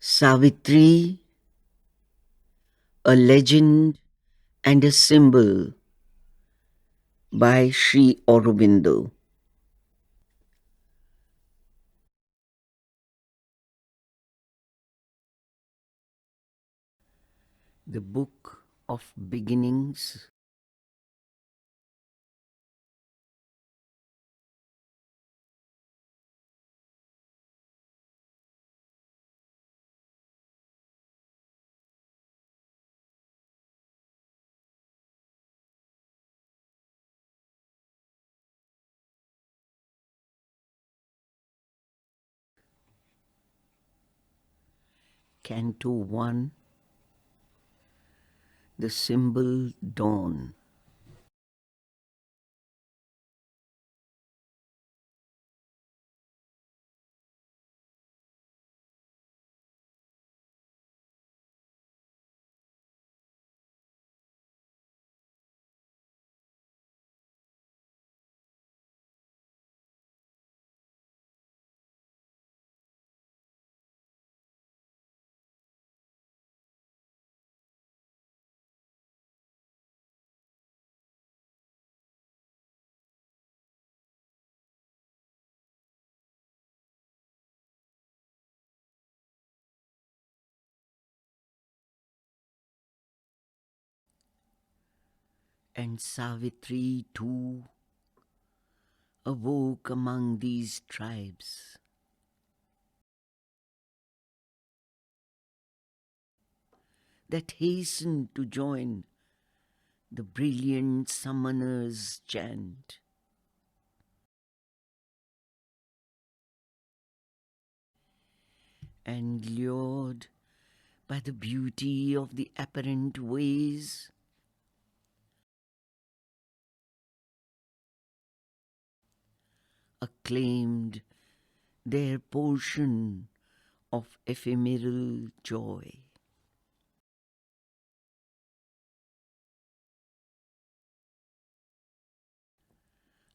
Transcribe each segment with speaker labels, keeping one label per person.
Speaker 1: Savitri, a legend and a symbol by Sri Aurobindo. The Book of Beginnings. Canto 1. The Symbol Dawn. And Savitri too awoke among these tribes. That hastened to join the brilliant summoner's chant. And lured by the beauty of the apparent ways, acclaimed their portion of ephemeral joy.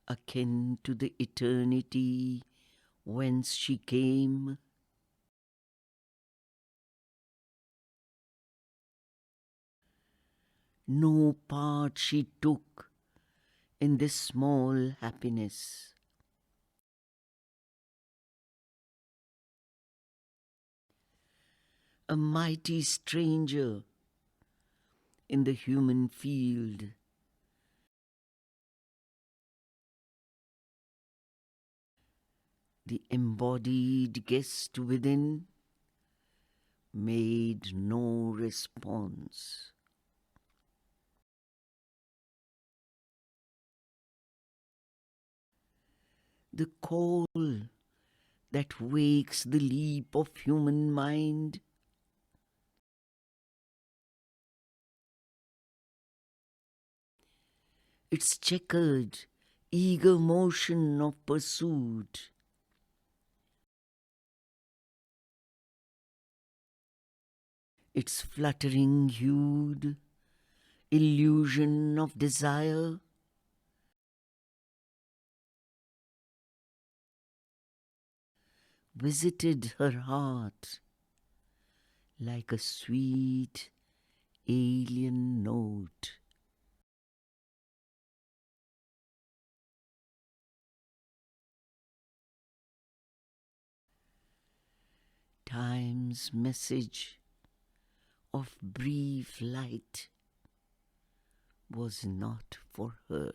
Speaker 1: Akin to the eternity whence she came, no part she took in this small happiness. A mighty stranger in the human field, the embodied guest within made no response. The call that wakes the leap of human mind, its checkered, eager motion of pursuit, its fluttering hued illusion of desire, visited her heart like a sweet alien note. Time's message of brief light was not for her.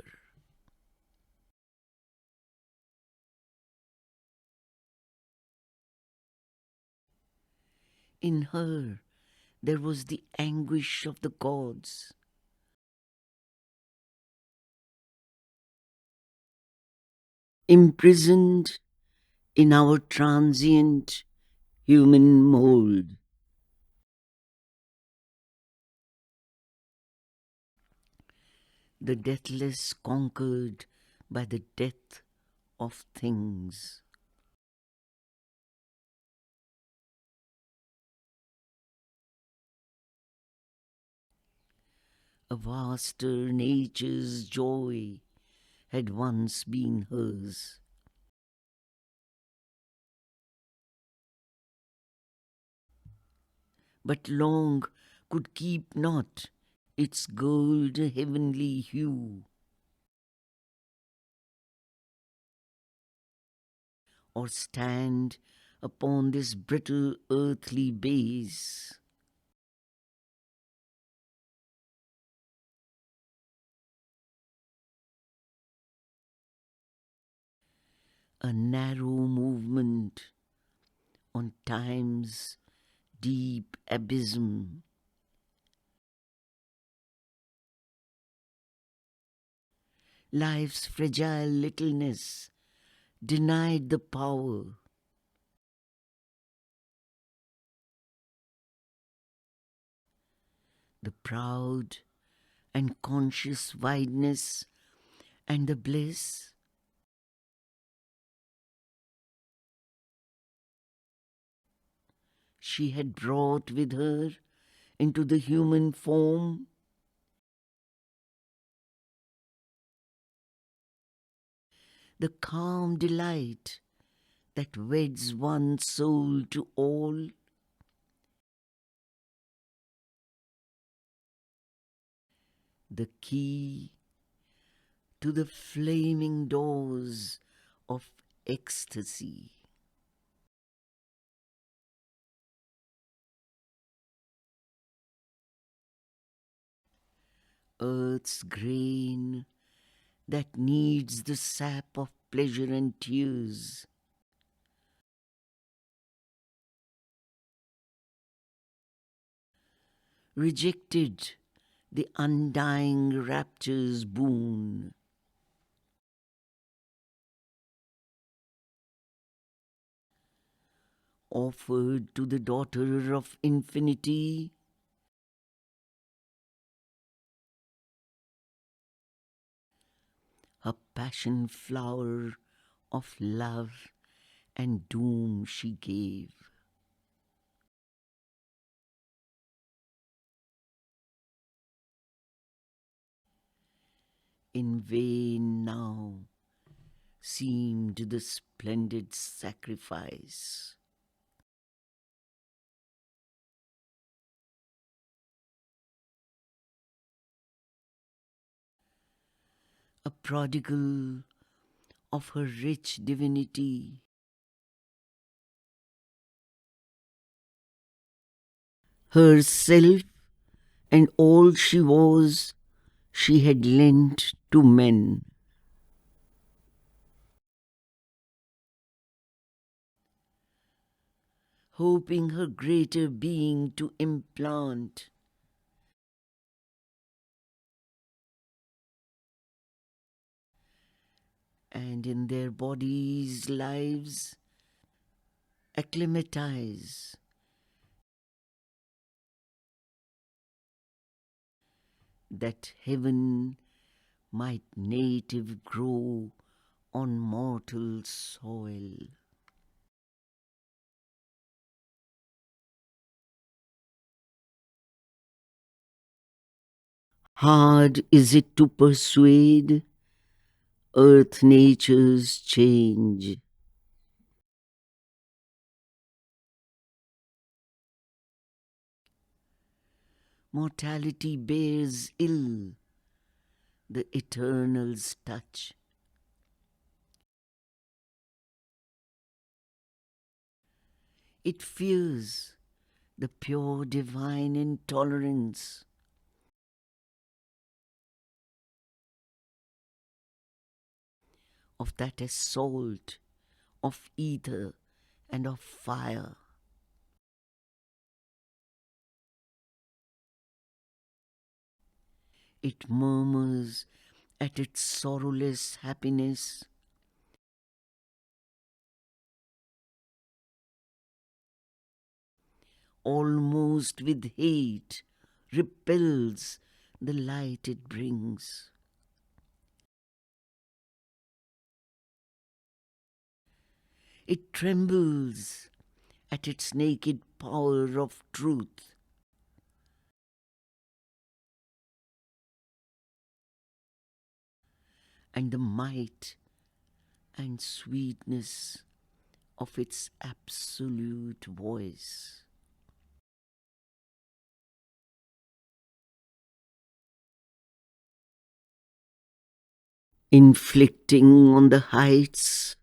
Speaker 1: In her there was the anguish of the gods, imprisoned in our transient human mold. The deathless conquered by the death of things. A vaster nature's joy had once been hers. but long could keep not its gold heavenly hue, or stand upon this brittle earthly base. A narrow movement on time's deep abysm, life's fragile littleness denied the power. The proud and conscious wideness and the bliss she had brought with her into the human form, the calm delight that weds one soul to all, the key to the flaming doors of ecstasy. Earth's grain that needs the sap of pleasure and tears, rejected the undying rapture's boon. Offered to the daughter of infinity, a passion flower of love and doom she gave. In vain now seemed the splendid sacrifice. A prodigal of her rich divinity, herself and all she was, she had lent to men. Hoping her greater being to implant, and in their bodies' lives acclimatize, that heaven might native grow on mortal soil. Hard is it to persuade earth nature's change. Mortality bears ill the Eternal's touch. It fears the pure divine intolerance of that assault of ether and of fire. It murmurs at its sorrowless happiness, almost with hate, repels the light it brings. It trembles at its naked power of truth. And the might and sweetness of its absolute voice. inflicting on the heights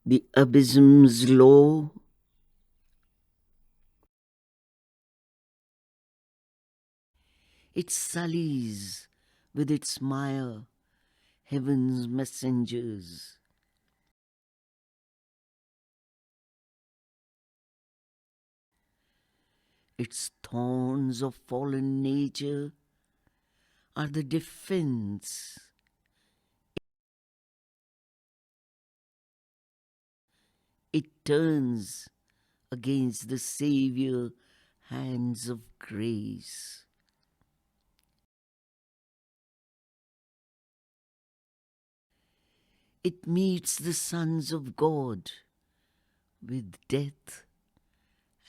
Speaker 1: the abysms low. It sullies with its mire heaven's messengers. Its thorns of fallen nature are the defense. It turns against the Savior hands of grace. It meets the sons of God with death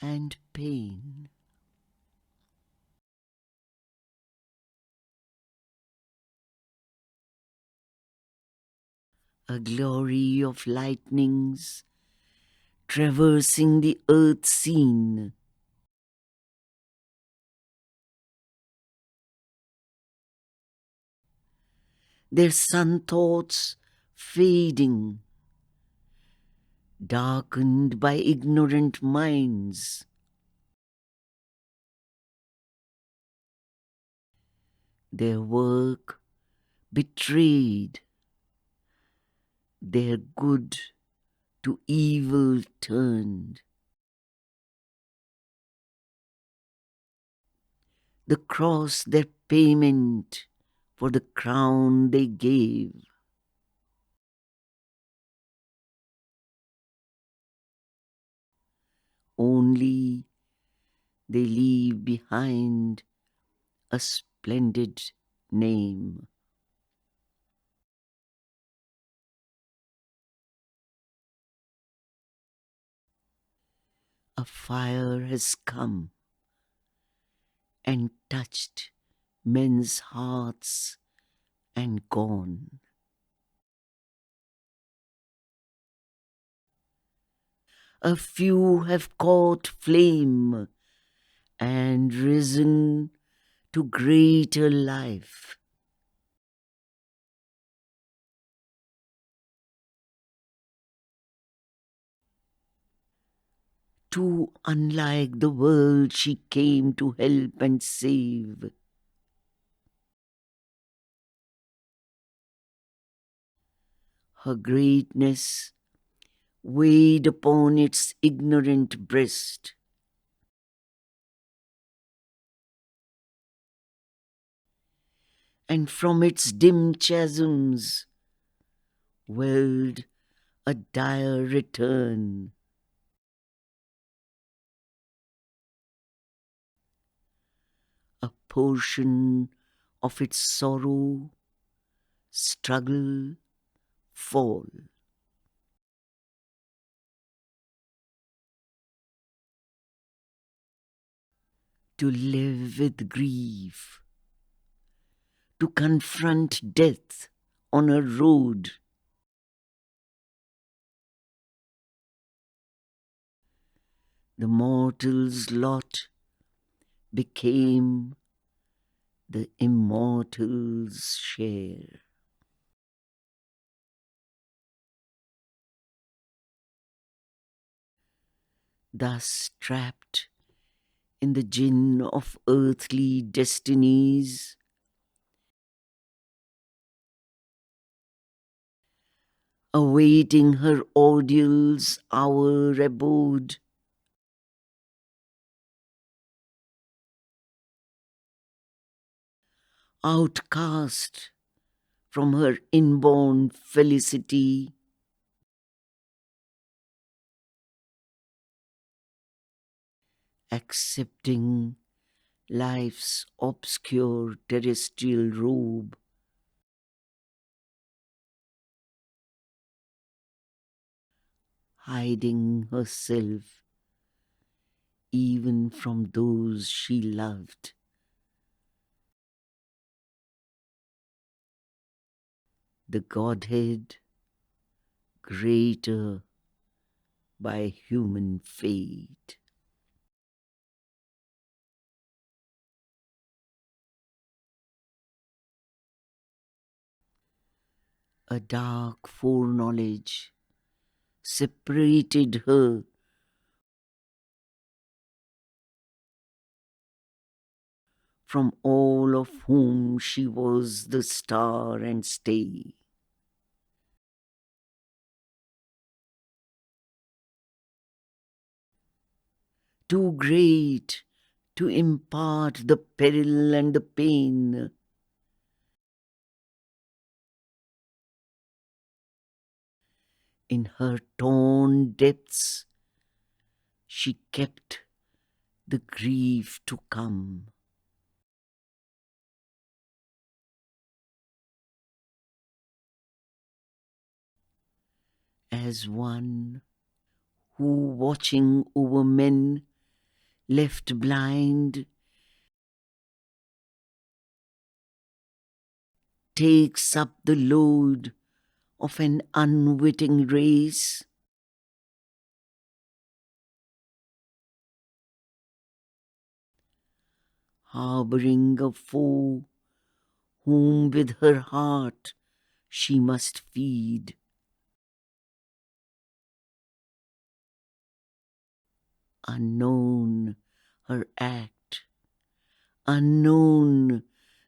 Speaker 1: and pain. A glory of lightnings traversing the earth scene. Their sun thoughts fading, darkened by ignorant minds. Their work betrayed, their good to evil turned. The cross their payment for the crown they gave. Only they leave behind a splendid name. A fire has come and touched men's hearts and gone. A few have caught flame and risen to greater life. Too unlike the world she came to help and save. Her greatness weighed upon its ignorant breast. And from its dim chasms welled a dire return. A portion of its sorrow, struggle, fall. To live with grief, to confront death on a road. The mortal's lot became the immortal's share. Thus trapped in the gin of earthly destinies, awaiting her ordeal's hour abode, outcast from her inborn felicity, accepting life's obscure terrestrial robe, hiding herself even from those she loved. The Godhead greater by human fate. A dark foreknowledge separated her from all of whom she was the star and stay. Too great to impart the peril and the pain, in her torn depths she kept the grief to come. As one who, watching over men left blind, takes up the load of an unwitting race, harboring a foe whom with her heart she must feed. Unknown her act, unknown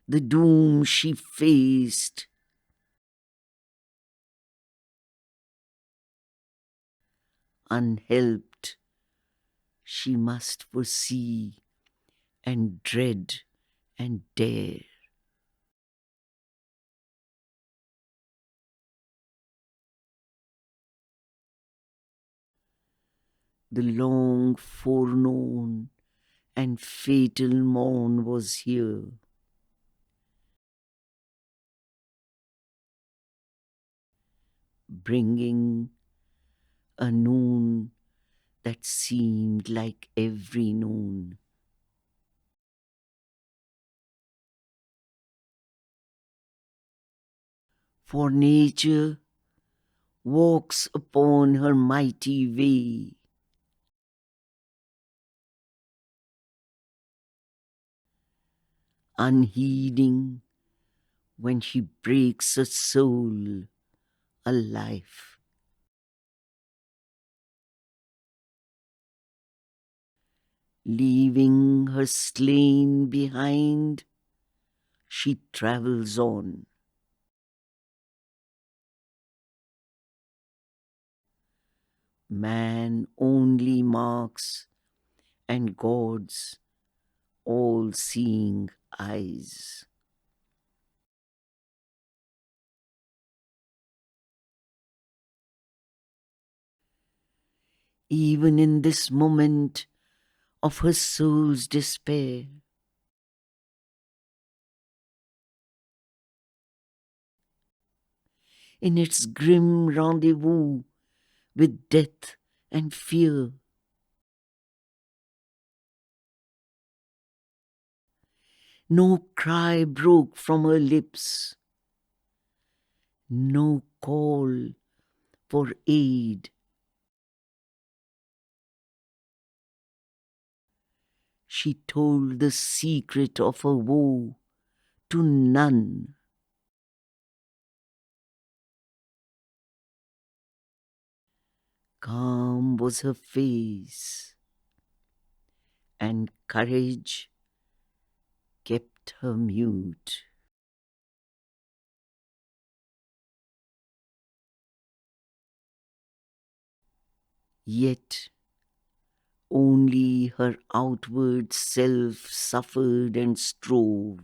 Speaker 1: the doom she faced, unhelped she must foresee and dread and dare. The long foreknown and fatal morn was here. Bringing a noon that seemed like every noon. For nature walks upon her mighty way, unheeding when she breaks a soul, a life. Leaving her slain behind, she travels on. Man only marks, and God's all-seeing eyes. Even in this moment of her soul's despair, in its grim rendezvous with death and fear, no cry broke from her lips, no call for aid. She told the secret of her woe to none. Calm was her face, and courage kept her mute. Yet only her outward self suffered and strove.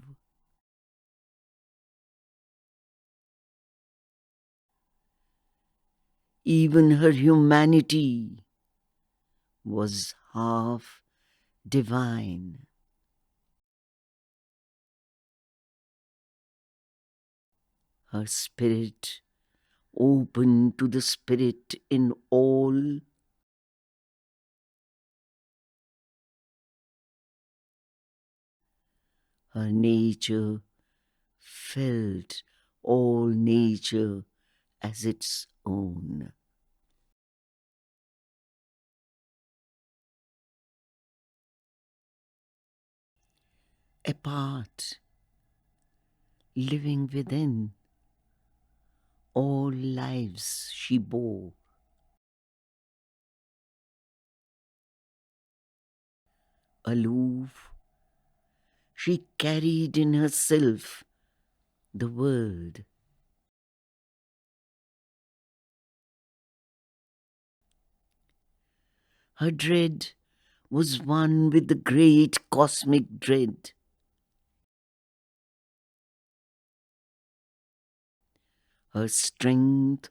Speaker 1: Even her humanity was half divine. Her spirit open to the spirit in all, her nature felt all nature as its own. Apart, living within, All lives she bore. Aloof, she carried in herself the world. Her dread was one with the great cosmic dread. Her strength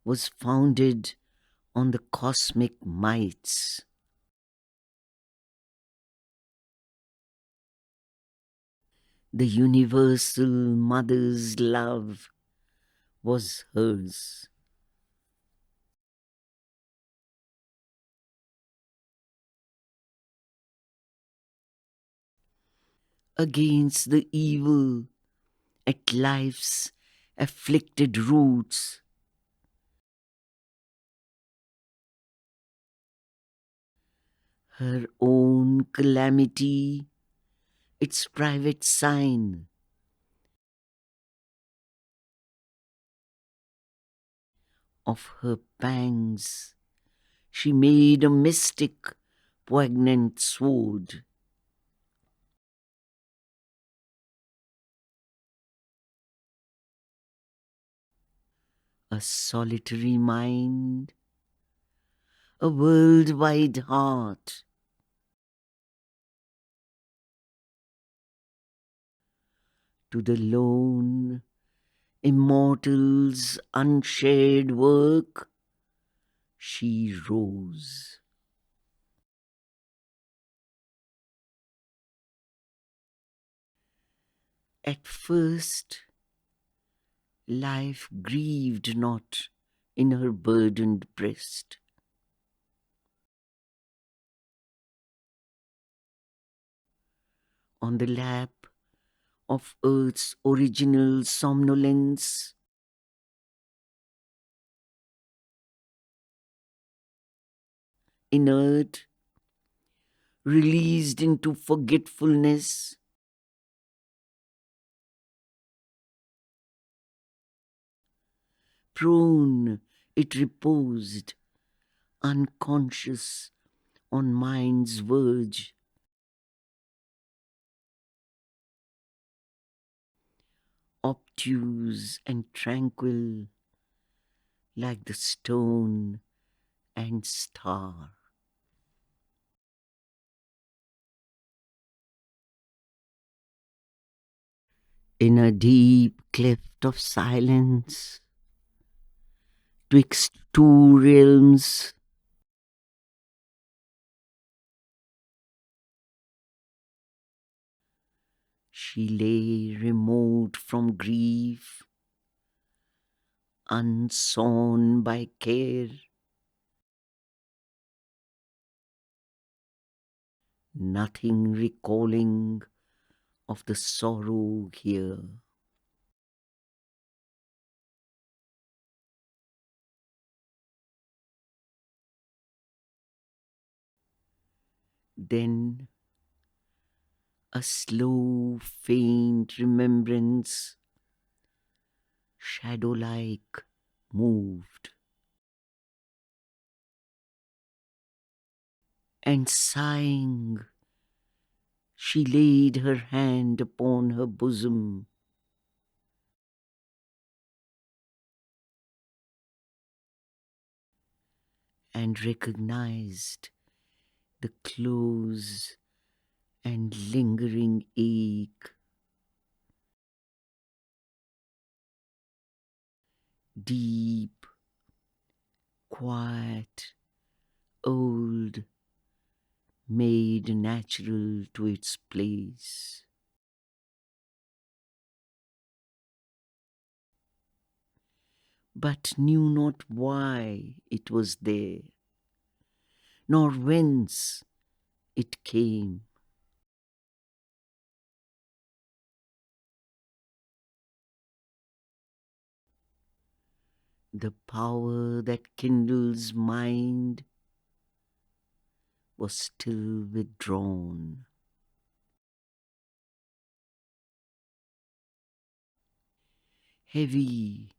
Speaker 1: was founded on the cosmic mights. The universal mother's love was hers. Against the evil at life's afflicted roots, her own calamity, its private sign. Of her pangs, she made a mystic, poignant sword. A solitary mind, a worldwide heart. To the lone, immortal's unshared work, she rose. At first, life grieved not in her burdened breast. On the lap of earth's original somnolence, inert, released into forgetfulness, prone it reposed, unconscious on mind's verge. Obtuse and tranquil, like the stone and star. In a deep cleft of silence, twixt two realms, she lay remote from grief, unsown by care. Nothing recalling of the sorrow here. Then a slow, faint remembrance, shadow-like, moved. And sighing, she laid her hand upon her bosom. And recognized the close and lingering ache. Deep, quiet, old, made natural to its place. But knew not why it was there, nor whence it came. The power that kindles mind was still withdrawn. Heavy,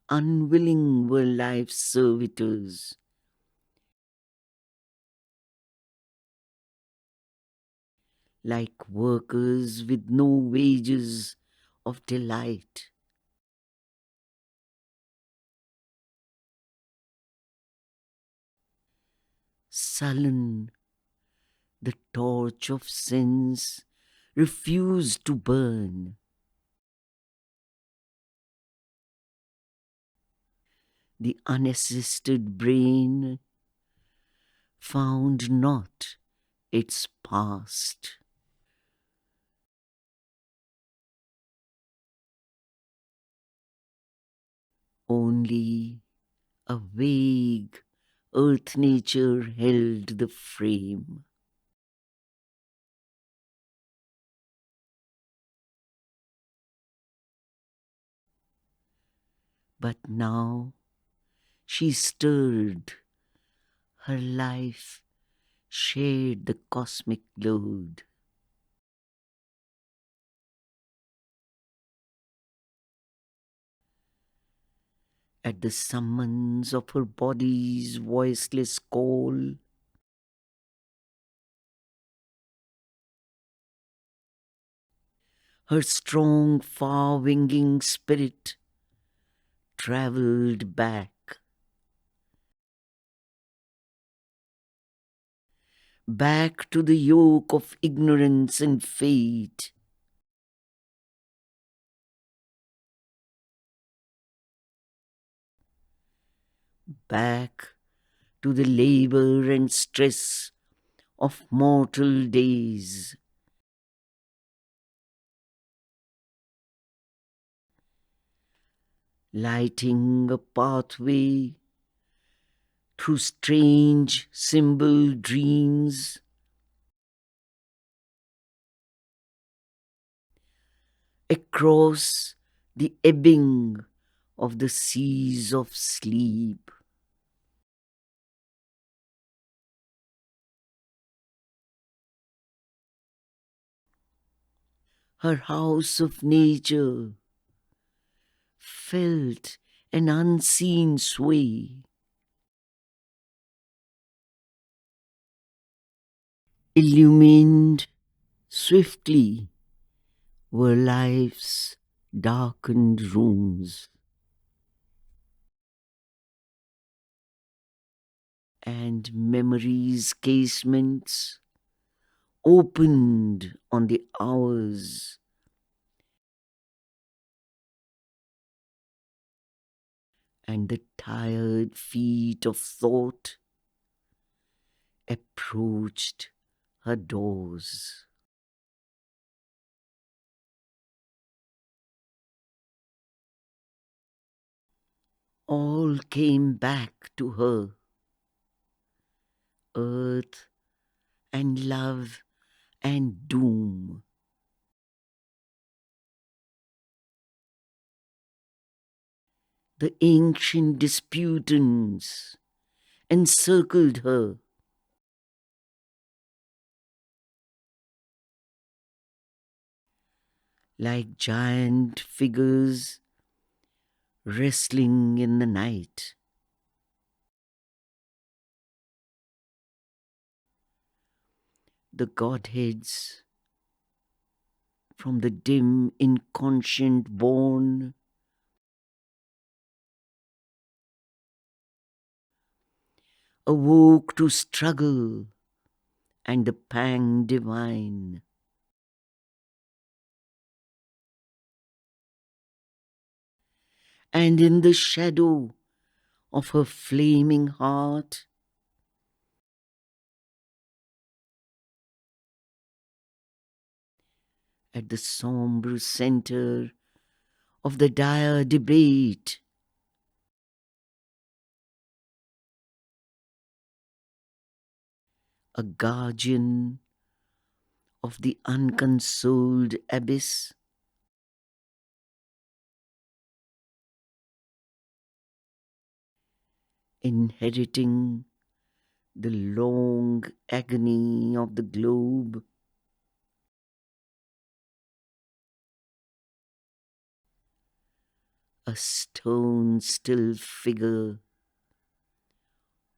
Speaker 1: unwilling were life's servitors, like workers with no wages of delight. Sullen, the torch of sense refused to burn. The unassisted brain found not its past. Only a vague earth nature held the frame. But now she stirred, her life shared the cosmic load. At the summons of her body's voiceless call, her strong, far-winging spirit travelled back to the yoke of ignorance and fate, back to the labor and stress of mortal days, lighting a pathway through strange symbol dreams, across the ebbing of the seas of sleep. Her house of nature felt an unseen sway, illumined swiftly were life's darkened rooms, and memory's casements opened on the hours, and the tired feet of thought approached her doors. All came back to her, earth and love and doom. The ancient disputants encircled her, like giant figures wrestling in the night. The Godheads from the dim inconscient born awoke to struggle and the pang divine. And in the shadow of her flaming heart, at the sombre center of the dire debate, a guardian of the unconsoled abyss, inheriting the long agony of the globe, a stone still figure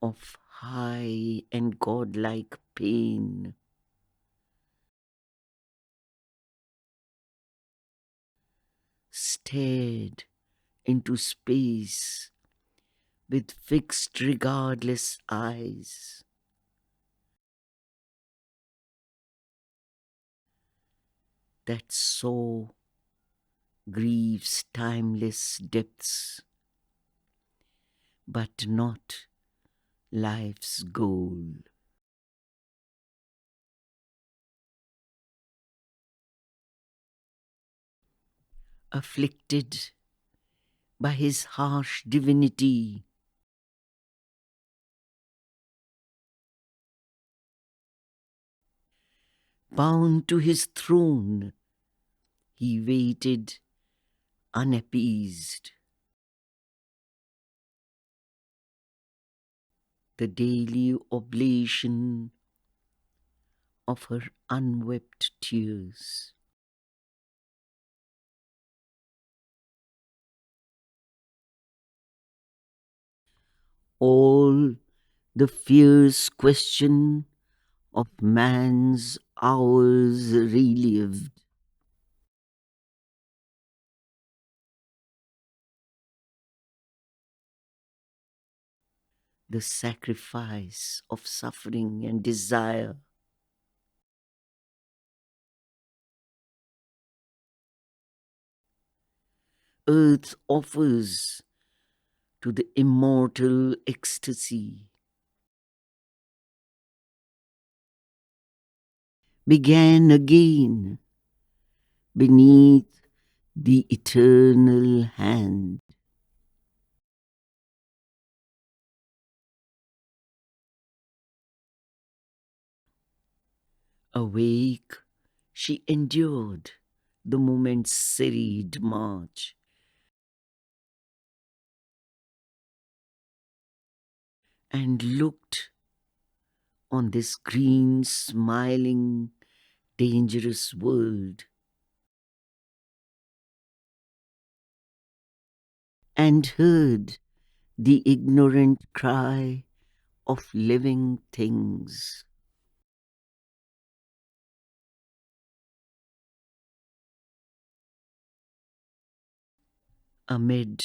Speaker 1: of high and godlike pain, stared into space with fixed regardless eyes that saw grief's timeless depths, but not life's goal. Afflicted by his harsh divinity, bound to his throne, he waited unappeased. The daily oblation of her unwept tears. All the fierce question of man's hours relived. The sacrifice of suffering and desire. Earth offers to the immortal ecstasy. Began again beneath the eternal hand. Awake, she endured the moment's serried march, and looked on this green, smiling, dangerous world, and heard the ignorant cry of living things. Amid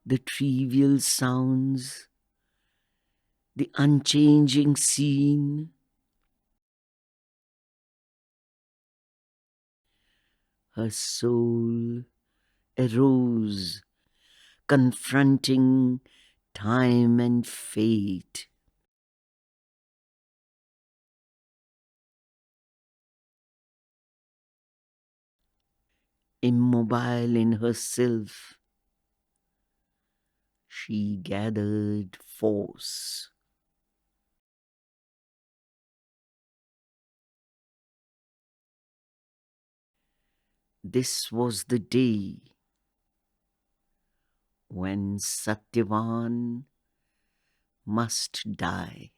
Speaker 1: the trivial sounds, the unchanging scene, her soul arose, confronting time and fate. Immobile in herself, she gathered force. This was the day when Satyavan must die.